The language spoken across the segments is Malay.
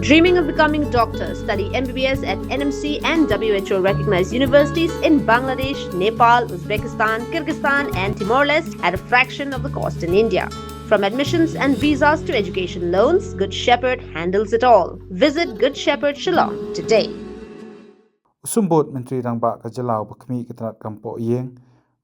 Dreaming of becoming a doctor? Study MBBS at NMC and WHO recognized universities in Bangladesh, Nepal, Uzbekistan, Kyrgyzstan and Timor-Leste at a fraction of the cost in India. From admissions and visas to education loans, Good Shepherd handles it all. Visit Good Shepherd Shillong today. Sumbot Menteri Rangba Kajalau Bakmi Kitrat Kampo Yeng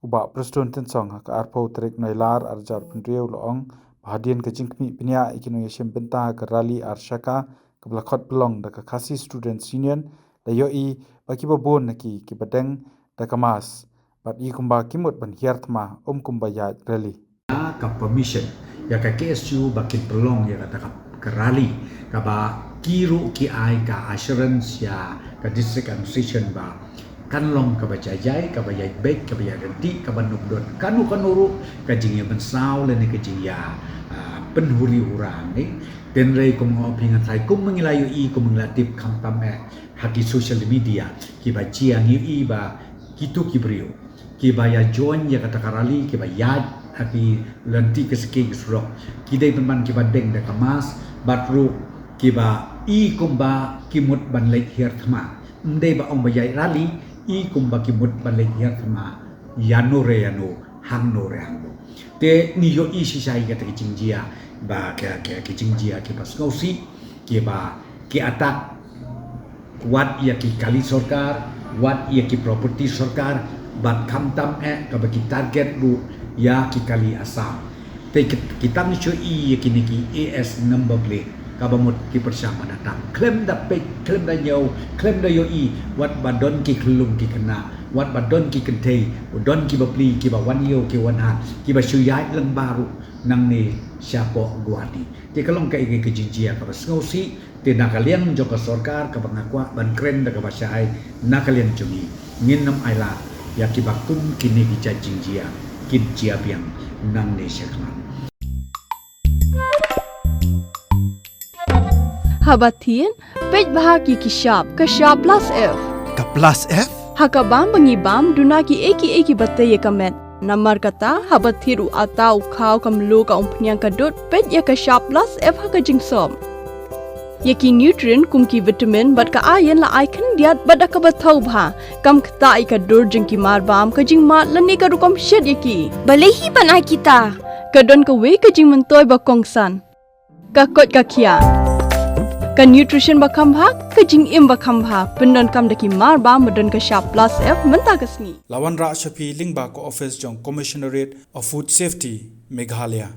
Uba Preston Tensong Ka Arpo Trik Noilar Arjar Pendriau Loong Bahadian Kajingkmi Pinya Ikino Yashim Benta Karali Arshaka Kablakot Belong da Kakasi Students Union da Yoi Baki Babon Naki Kibadeng da Kamas Bat I Kumba Kimut Ban Hiertma Kumba Ya Rally Ka permission ya ka KSU Bakin Belong ya kata ka rally ka ba kiru ki ai ka assurance ya ka district administration ba kanlong ka ba jajai ka ba yai baik ka ba ya ganti ka ba nubdon kanu kanuru ka jingya bensau le ni ka jingya penhuri urang ni den rei kum ngopingan sai kum mengilayu I kum nglatip kam tam haki social media ki ba jiang I ba kitu ki brio ki ba ya join ya kata karali ki ba ya haki lanti ke seki surok kidai teman ki ba deng da kamas batru ki ba I kumba kimut ban lek hier thma mdei ba ong ba yai rali I kumba kimut ban lek hier thma yano re yano hangno re hangno te ni yo I sisai ka te jingjia ba ke jingjia ki pas ngausi ki ba ki atak wat ya ki kali sarkar wat ya ki property sarkar bat kamtam ka ba ki target lu ya ki kali asam te kita ni cho I ya ki ni ki AS number plate kabamut ki bersama datang klaim da pe klaim da nyau klaim da yo I wat badon ki klum ki kena wat badon ki kentei don ki bapli ki ba wan yo ki wan ha ki ba suyai lang baru nang ni siapo guadi te kalong ka ige ki jinjia ka basngausi te nakalian joko sarkar ka bangakwa ban kren da ka basai nakalian jungi nginam aila ya ki bakum kini ki jinjia kin jia biang nang ni syaklan Habatin, pej bahagi kishap, kashap plus F. Ka plus F? Hakabam bangibam dunaki eki batay kamet. Namar kata habathiru atau kau kamlu ka umpnyang kadut pej ya kashap plus F haka jingsom. Yaki nutrient kumki vitamin bat ka ayan la icon diat bat ka bathau bha. Kam kata I ka dur jingki marbam ka jing mat lani ka rukom shed yaki. Balehi panai kita. Kadon ka we ka jing mentoy ba kongsan. Ka kot ka kia. Ka nutrition bakam bha ka jing im bakam bha pendon kam daki mar ba modon ka sharp plus F menta kasni Lawan Ra Shafi Lingba Ko Office Jong Commissionerate of Food Safety Meghalaya